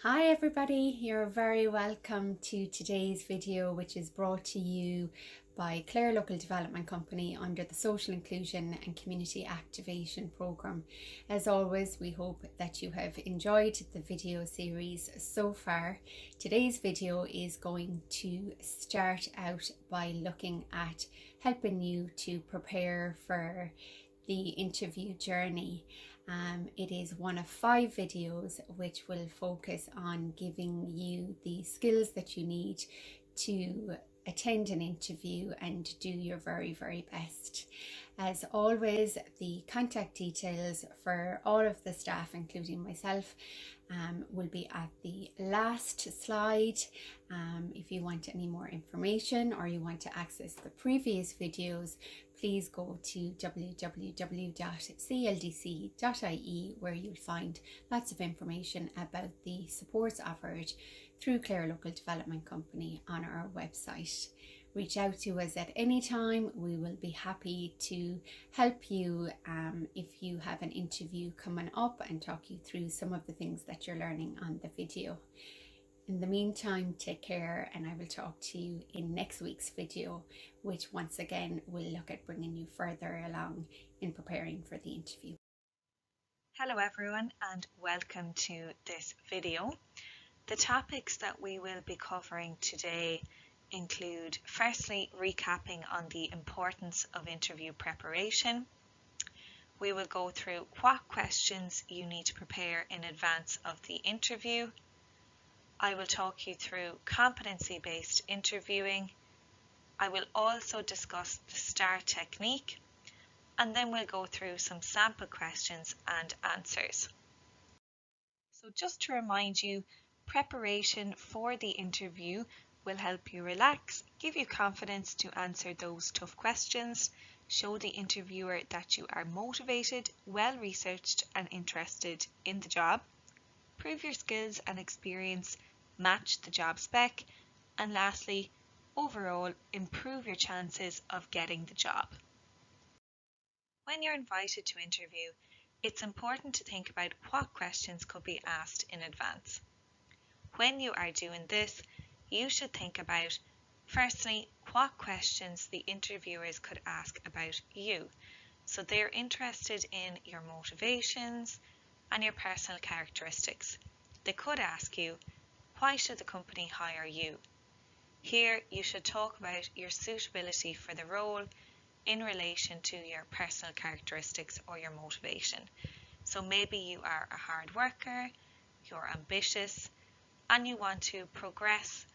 Hi everybody, you're very welcome to today's video, which is brought to you by Clare Local Development Company under the Social Inclusion and Community Activation Programme. As always, we hope that you have enjoyed the video series so far. Today's video is going to start out by looking at helping you to prepare for the interview journey. It is one of 5 videos which will focus on giving you the skills that you need to attend an interview and do your very best. As always, the contact details for all of the staff, including myself, will be at the last slide. If you want any more information or you want to access the previous videos, please go to www.cldc.ie, where you'll find lots of information about the supports offered through Clare Local Development Company on our website. Reach out to us at any time. We will be happy to help you if you have an interview coming up and talk you through some of the things that you're learning on the video. In the meantime, take care, and I will talk to you in next week's video, which once again will look at bringing you further along in preparing for the interview. Hello everyone, and welcome to this video. The topics that we will be covering today include, firstly, recapping on the importance of interview preparation. We will go through what questions you need to prepare in advance of the interview. I will talk you through competency-based interviewing. I will also discuss the STAR technique, and then we'll go through some sample questions and answers. So just to remind you, preparation for the interview will help you relax, give you confidence to answer those tough questions, show the interviewer that you are motivated, well-researched and interested in the job, prove your skills and experience match the job spec, and lastly, overall, improve your chances of getting the job. When you're invited to interview, it's important to think about what questions could be asked in advance. When you are doing this, you should think about, firstly, what questions the interviewers could ask about you. So they're interested in your motivations and your personal characteristics. They could ask you, why should the company hire you? Here, you should talk about your suitability for the role in relation to your personal characteristics or your motivation. So maybe you are a hard worker, you're ambitious, and you want to progress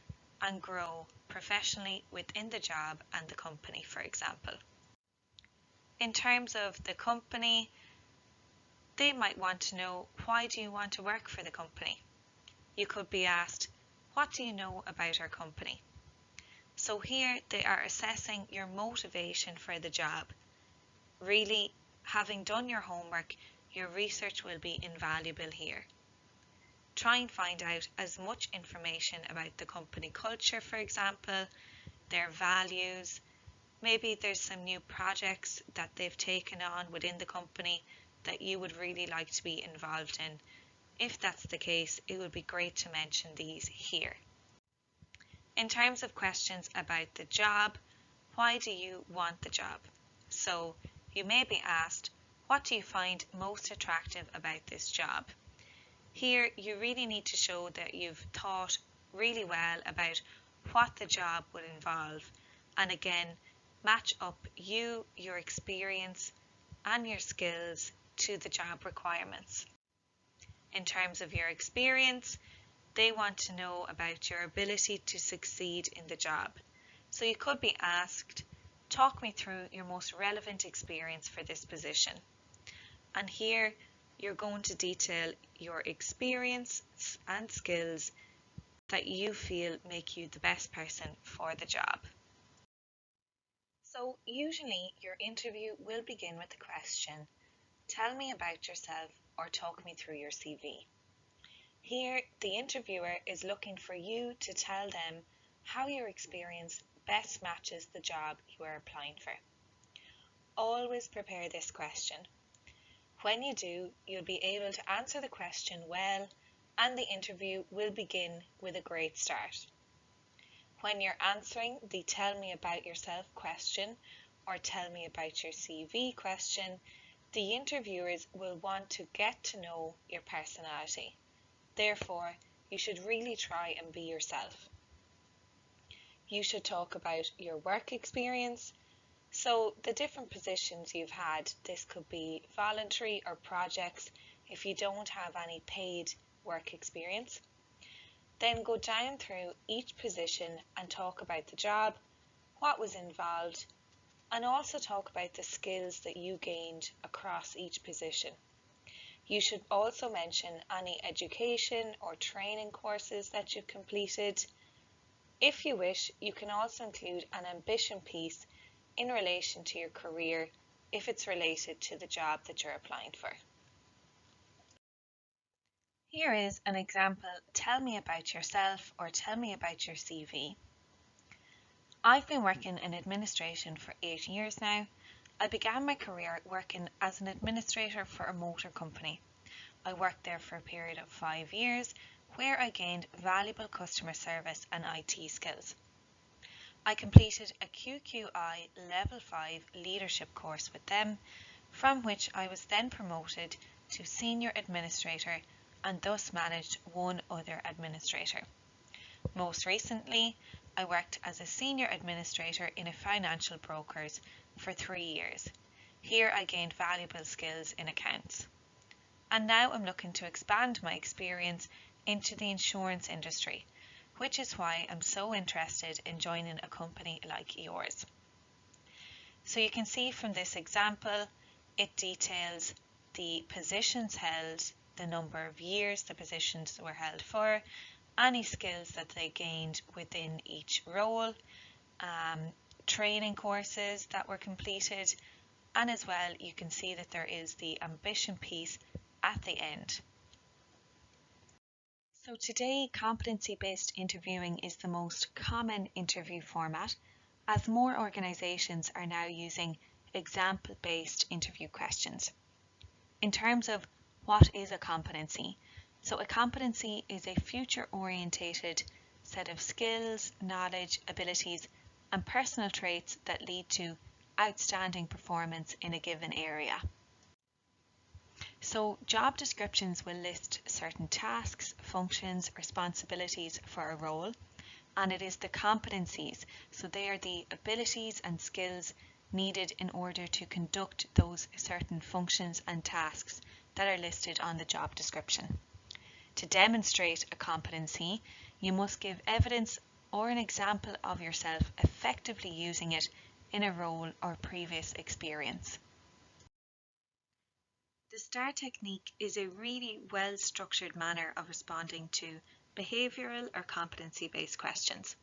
and grow professionally within the job and the company, for example. In terms of the company, they might want to know, why do you want to work for the company? You could be asked, what do you know about our company? So here they are assessing your motivation for the job. Really, having done your homework, your research will be invaluable here. Try and find out as much information about the company culture, for example, their values. Maybe there's some new projects that they've taken on within the company that you would really like to be involved in. If that's the case, it would be great to mention these here. In terms of questions about the job, why do you want the job? So you may be asked, what do you find most attractive about this job? Here you really need to show that you've thought really well about what the job would involve, and again, match up you, your experience and your skills to the job requirements. In terms of your experience, they want to know about your ability to succeed in the job. So you could be asked, talk me through your most relevant experience for this position. And here you're going to detail your experience and skills that you feel make you the best person for the job. So usually your interview will begin with the question, tell me about yourself or talk me through your CV. Here, the interviewer is looking for you to tell them how your experience best matches the job you are applying for. Always prepare this question. When you do, you'll be able to answer the question well and the interview will begin with a great start. When you're answering the tell me about yourself question or tell me about your CV question, the interviewers will want to get to know your personality. Therefore, you should really try and be yourself. You should talk about your work experience. So the different positions you've had, this could be voluntary or projects if you don't have any paid work experience. Then go down through each position and talk about the job, what was involved, and also talk about the skills that you gained across each position. You should also mention any education or training courses that you've completed. If you wish, you can also include an ambition piece in relation to your career if it's related to the job that you're applying for. Here is an example, tell me about yourself or tell me about your CV. I've been working in administration for 8 years now. I began my career working as an administrator for a motor company. I worked there for a period of 5 years where I gained valuable customer service and IT skills. I completed a QQI Level 5 leadership course with them, from which I was then promoted to Senior Administrator and thus managed one other administrator. Most recently, I worked as a Senior Administrator in a financial broker's for 3 years. Here I gained valuable skills in accounts. And now I'm looking to expand my experience into the insurance industry, which is why I'm so interested in joining a company like yours. So you can see from this example, it details the positions held, the number of years the positions were held for, any skills that they gained within each role, training courses that were completed, and as well you can see that there is the ambition piece at the end. So today, competency-based interviewing is the most common interview format, as more organisations are now using example-based interview questions. In terms of what is a competency? So a competency is a future-orientated set of skills, knowledge, abilities, and personal traits that lead to outstanding performance in a given area. So job descriptions will list certain tasks, functions, responsibilities for a role, and it is the competencies, so they are the abilities and skills needed in order to conduct those certain functions and tasks that are listed on the job description. To demonstrate a competency, you must give evidence or an example of yourself effectively using it in a role or previous experience. The STAR technique is a really well-structured manner of responding to behavioural or competency-based questions.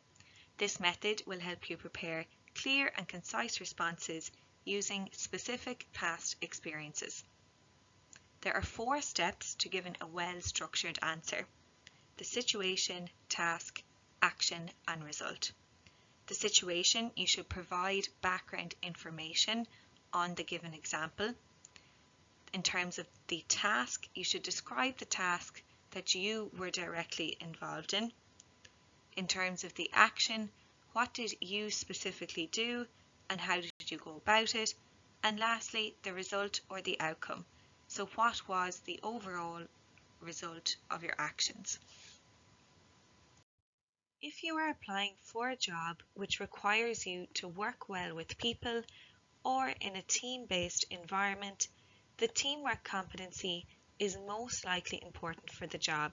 This method will help you prepare clear and concise responses using specific past experiences. There are 4 steps to giving a well-structured answer: the situation, task, action, and result. The situation, you should provide background information on the given example. In terms of the task, you should describe the task that you were directly involved in. In terms of the action, what did you specifically do and how did you go about it? And lastly, the result or the outcome. So what was the overall result of your actions? If you are applying for a job which requires you to work well with people or in a team-based environment, the teamwork competency is most likely important for the job,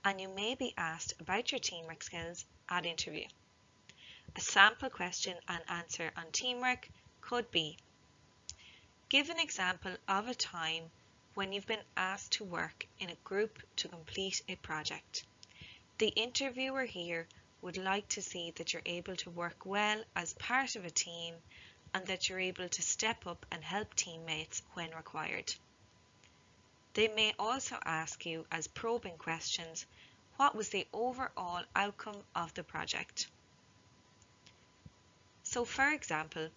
and you may be asked about your teamwork skills at interview. A sample question and answer on teamwork could be: give an example of a time when you've been asked to work in a group to complete a project. The interviewer here would like to see that you're able to work well as part of a team and that you're able to step up and help teammates when required. They may also ask you as probing questions, what was the overall outcome of the project? So for example,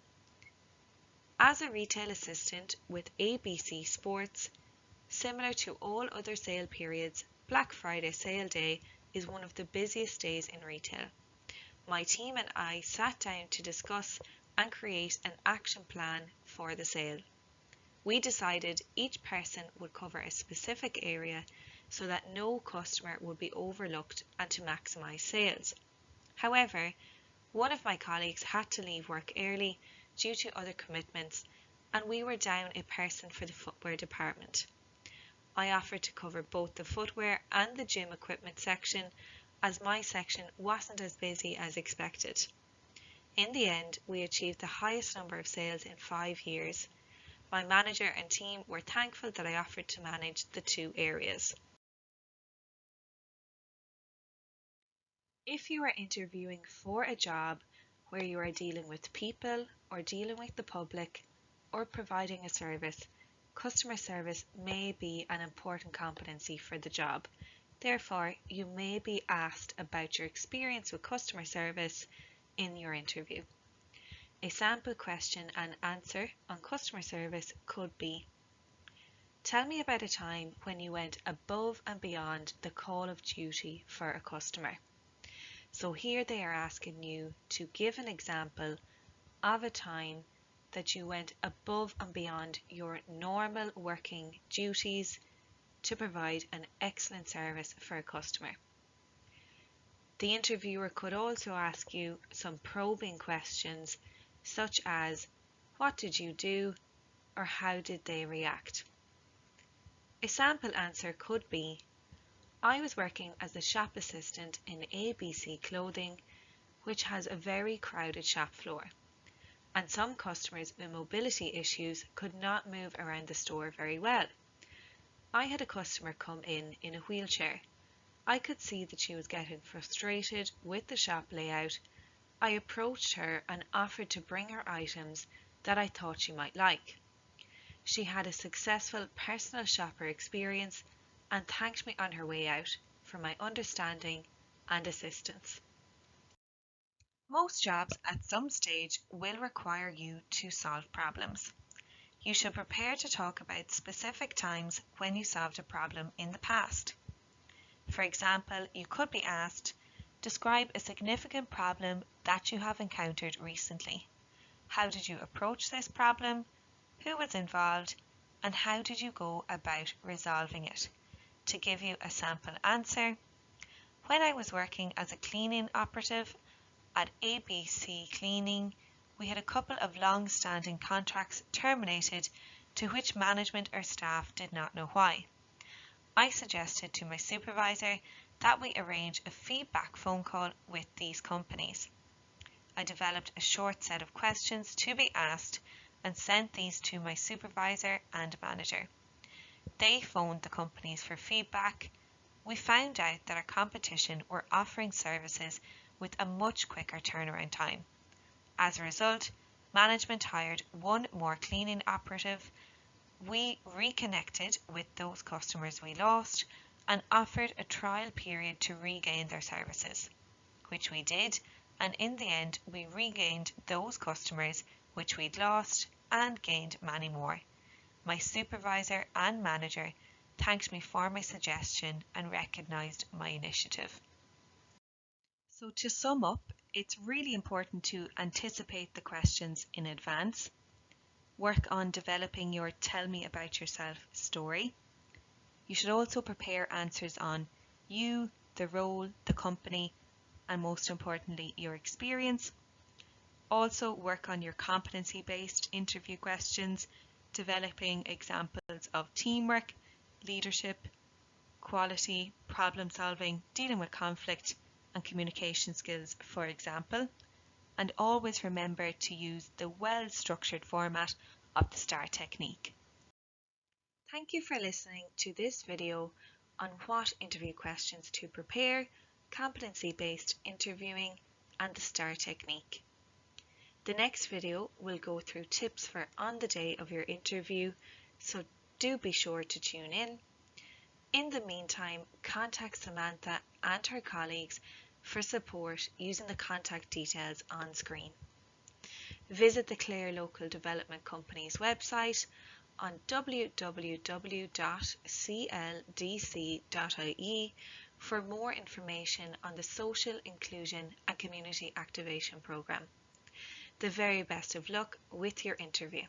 as a retail assistant with ABC Sports, similar to all other sale periods, Black Friday sale day is one of the busiest days in retail. My team and I sat down to discuss and create an action plan for the sale. We decided each person would cover a specific area so that no customer would be overlooked and to maximise sales. However, one of my colleagues had to leave work early due to other commitments, and we were down a person for the footwear department. I offered to cover both the footwear and the gym equipment section, as my section wasn't as busy as expected. In the end, we achieved the highest number of sales in 5 years. My manager and team were thankful that I offered to manage the two areas. If you are interviewing for a job where you are dealing with people or dealing with the public or providing a service, customer service may be an important competency for the job. Therefore, you may be asked about your experience with customer service in your interview. A sample question and answer on customer service could be: tell me about a time when you went above and beyond the call of duty for a customer. So here they are asking you to give an example of a time that you went above and beyond your normal working duties to provide an excellent service for a customer. The interviewer could also ask you some probing questions such as: what did you do, or how did they react? A sample answer could be: I was working as a shop assistant in ABC Clothing, which has a very crowded shop floor, and some customers with mobility issues could not move around the store very well. I had a customer come in a wheelchair. I could see that she was getting frustrated with the shop layout. I approached her and offered to bring her items that I thought she might like. She had a successful personal shopper experience and thanked me on her way out for my understanding and assistance. Most jobs at some stage will require you to solve problems. You should prepare to talk about specific times when you solved a problem in the past. For example, you could be asked: describe a significant problem that you have encountered recently. How did you approach this problem? Who was involved? And how did you go about resolving it? To give you a sample answer: when I was working as a cleaning operative at ABC Cleaning, we had a couple of long-standing contracts terminated to which management or staff did not know why. I suggested to my supervisor that we arrange a feedback phone call with these companies. I developed a short set of questions to be asked and sent these to my supervisor and manager. They phoned the companies for feedback. We found out that our competition were offering services with a much quicker turnaround time. As a result, management hired one more cleaning operative. We reconnected with those customers we lost and offered a trial period to regain their services, which we did, and in the end we regained those customers which we'd lost and gained many more. My supervisor and manager thanked me for my suggestion and recognised my initiative. So to sum up, it's really important to anticipate the questions in advance. Work on developing your tell me about yourself story. You should also prepare answers on you, the role, the company, and most importantly, your experience. Also work on your competency-based interview questions, developing examples of teamwork, leadership, quality, problem solving, dealing with conflict, and communication skills, for example. And always remember to use the well-structured format of the STAR technique. Thank you for listening to this video on what interview questions to prepare, competency-based interviewing, and the STAR technique. The next video will go through tips for on the day of your interview, so do be sure to tune in. In the meantime, contact Samantha and her colleagues for support using the contact details on screen. Visit the Clare Local Development Company's website on www.cldc.ie for more information on the Social Inclusion and Community Activation Programme. The very best of luck with your interview.